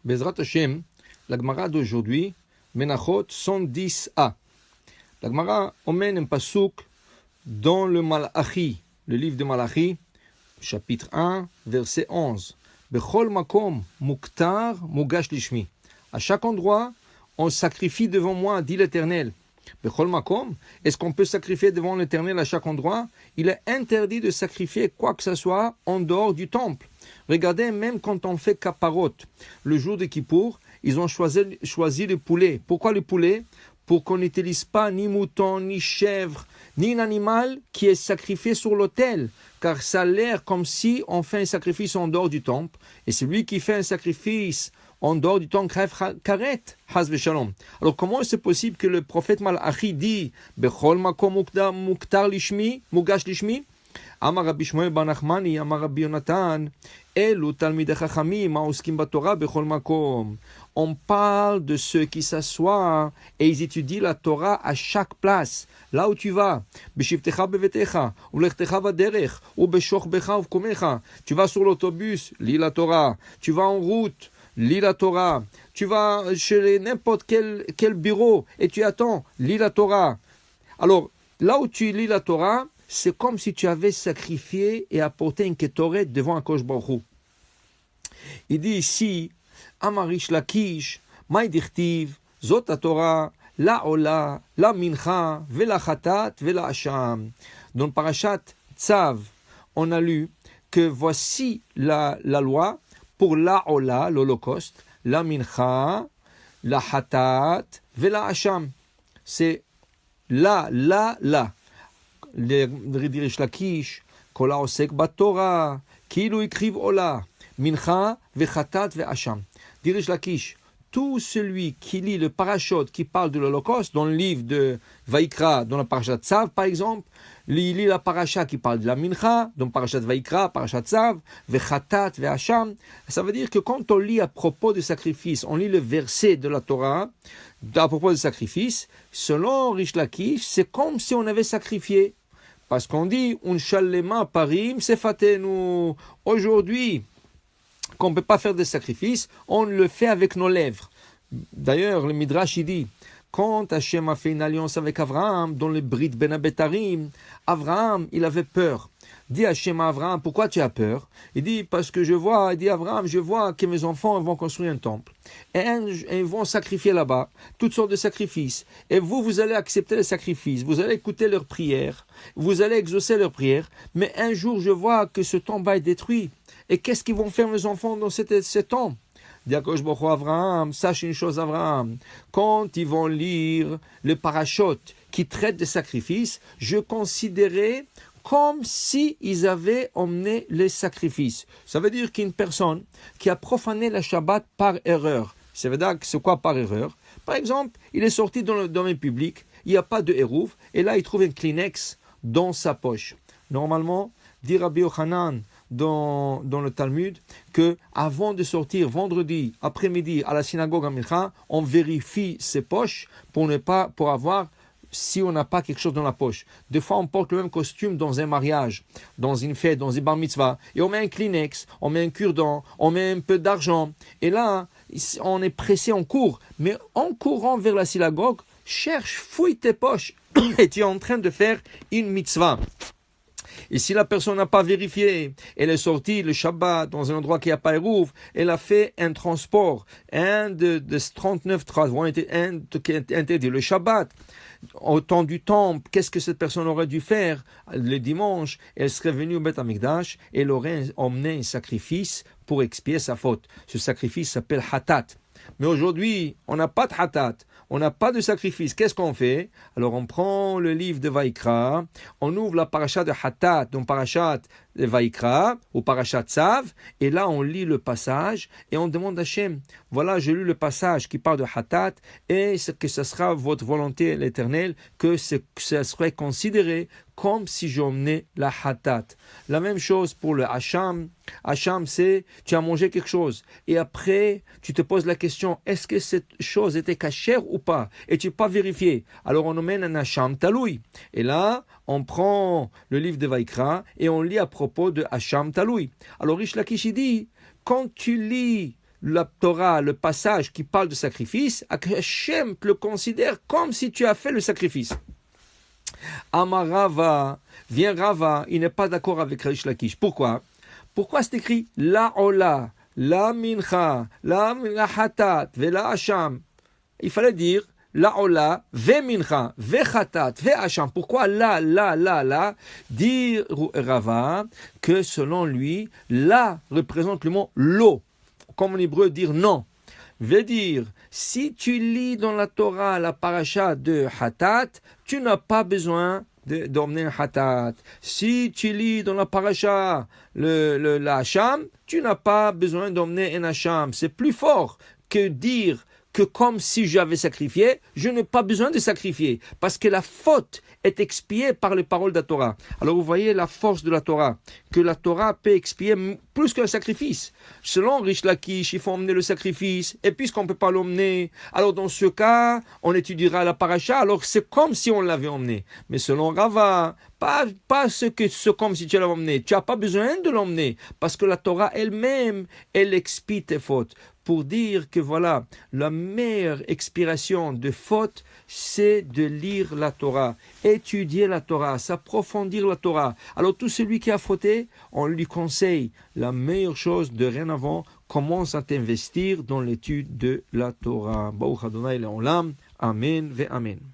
Bezrat Hashem, la Gemara d'aujourd'hui, Menachot 110a. La Gemara emmène un pasouk dans le Malachi, le livre de Malachi, chapitre 1, verset 11. Bechol makom muktar mugash lishmi. À chaque endroit, on sacrifie devant moi, dit l'Éternel. Bechol makom, est-ce qu'on peut sacrifier devant l'Éternel à chaque endroit? Il est interdit de sacrifier quoi que ce soit en dehors du temple. Regardez, même quand on fait kaparot, le jour de Kippour, ils ont choisi le poulet. Pourquoi le poulet? Pour qu'on n'utilise pas ni mouton, ni chèvre, ni un animal qui est sacrifié sur l'autel. Car ça a l'air comme si on fait un sacrifice en dehors du temple. Et celui qui fait un sacrifice en dehors du temple, karet, has v'shalom. Alors comment est-ce possible que le prophète Malachi dit Bechol makom muktar lishmi, mugash lishmi? Amar Rabbi Shmuel bar Nachmani, Amar Rabbi Yonatan, Elu talmidei chachamim ha'oskim baTorah bechol makom. On parle de ceux qui s'assoient et ils étudient la Torah à chaque place. Là où tu vas, b'shivtecha bevetecha, ulechtecha vaderech, ou b'shochbecha uvkomecha. Tu vas sur l'autobus, lis la Torah. Tu vas en route, lis la Torah. Tu vas chez n'importe quel bureau et tu attends, lis la Torah. Alors, là où tu lis la Torah, c'est comme si tu avais sacrifié et apporté une ketoret devant un Kosh Baruch Hu. Il dit ici, Amarish Lakish, Maïdirtiv, Zot Torah, La Ola, La Mincha, Vela Chatat, Vela Hasham. Dans le parashat Tzav, on a lu que voici la loi pour La Ola, l'Holocauste, La Mincha, La Chatat, Vela Hasham. C'est la. Rish Lakish, Kola Osek Batora, Kilu Ikriv Ola, Mincha, Vechatat, Ve'asham. Rish Lakish, tout celui qui lit le parachute qui parle de l'Holocauste, dans le livre de Vaikra, dans la parashat Tzav par exemple, il lit la parasha qui parle de la Mincha, dans parashat Vaikra, parashat Tzav, Vechatat, Ve'asham. Ça veut dire que quand on lit à propos de sacrifice, on lit le verset de la Torah, à propos de sacrifice, selon Rish Lakish, c'est comme si on avait sacrifié. Parce qu'on dit, Unshalema parim sefatenu. Aujourd'hui, qu'on ne peut pas faire de sacrifice, on le fait avec nos lèvres. D'ailleurs, le Midrash il dit, quand Hachem a fait une alliance avec Abraham, dans le Brit Ben Abetarim, Abraham, il avait peur. Dit Hachem à Abraham, pourquoi tu as peur? Il dit, parce que je vois que mes enfants vont construire un temple. Et ils vont sacrifier là-bas, toutes sortes de sacrifices. Et vous allez accepter les sacrifices, vous allez écouter leurs prières, vous allez exaucer leurs prières. Mais un jour, je vois que ce temple va être détruit. Et qu'est-ce qu'ils vont faire mes enfants dans ce temple? Dit Akadosh Baruch Hu à Abraham, sache une chose Abraham, quand ils vont lire le parachute qui traite des sacrifices, je considérais comme si ils avaient emmené les sacrifices. Ça veut dire qu'une personne qui a profané la Shabbat par erreur, ça veut dire que c'est quoi par erreur? Par exemple, il est sorti dans le domaine public, il n'y a pas de hérouve, et là il trouve un Kleenex dans sa poche. Normalement, dit Rabbi Yochanan dans le Talmud, que avant de sortir vendredi après-midi à la synagogue à Mincha, on vérifie ses poches pour avoir si on n'a pas quelque chose dans la poche. Des fois, on porte le même costume dans un mariage, dans une fête, dans une bar mitzvah, et on met un Kleenex, on met un cure-dent, on met un peu d'argent, et là, on est pressé, on court. Mais en courant vers la synagogue, fouille tes poches, et tu es en train de faire une mitzvah. Et si la personne n'a pas vérifié, elle est sortie le Shabbat dans un endroit qui n'a pas Hérouv, elle a fait un transport, un de 39 travaux qui est interdit le Shabbat. Au temps du temple, qu'est-ce que cette personne aurait dû faire? Le dimanche, elle serait venue au Beth Amikdash et elle aurait emmené un sacrifice pour expier sa faute. Ce sacrifice s'appelle Hatat. Mais aujourd'hui, on n'a pas de Hatat, on n'a pas de sacrifice. Qu'est-ce qu'on fait? Alors on prend le livre de Vaikra, on ouvre la parasha de Hatat, donc parasha de Vaikra, ou parasha Tzav, et là on lit le passage, et on demande à Hachem, voilà, j'ai lu le passage qui parle de Hatat, et que ce sera votre volonté l'Éternel, que ça serait considéré comme si j'emmenais la Hatat. La même chose pour le Hacham. Hacham, c'est tu as mangé quelque chose et après tu te poses la question, est-ce que cette chose était cachère ou pas? Et tu n'as pas vérifié. Alors on emmène un Hacham Taloui. Et là, on prend le livre de Vaikra et on lit à propos de Hacham Taloui. Alors Rish Lakish dit, quand tu lis la Torah, le passage qui parle de sacrifice, Hachem le considère comme si tu as fait le sacrifice. Amar Rava, vient Rava, il n'est pas d'accord avec Rish Lakish. Pourquoi c'est écrit la Ola, la Mincha, la Hatat, ve la Hacham? Il fallait dire la Ola, ve Mincha, ve Hatat, ve Hacham. Pourquoi la dire Rava que selon lui, la représente le mot lo, comme en hébreu dire non. Veut dire, si tu lis dans la Torah la paracha de Hatat, tu n'as pas besoin d'emmener un Hatat. Si tu lis dans la paracha la Hacham, tu n'as pas besoin d'emmener un Hacham. C'est plus fort que dire que comme si j'avais sacrifié, je n'ai pas besoin de sacrifier, parce que la faute est expiée par les paroles de la Torah. Alors vous voyez la force de la Torah, que la Torah peut expier plus qu'un sacrifice. Selon Rish Lakish, il faut emmener le sacrifice, et puisqu'on ne peut pas l'emmener, alors dans ce cas, on étudiera la paracha, alors c'est comme si on l'avait emmené. Mais selon Rava, pas comme si tu l'avais emmené, tu n'as pas besoin de l'emmener, parce que la Torah elle-même, elle expie tes fautes. Pour dire que voilà, la meilleure expiration de faute, c'est de lire la Torah, étudier la Torah, s'approfondir la Torah. Alors tout celui qui a fauté, on lui conseille la meilleure chose de rien avant, commence à t'investir dans l'étude de la Torah. Baruch Adonai Le'olam, Amen ve Amen.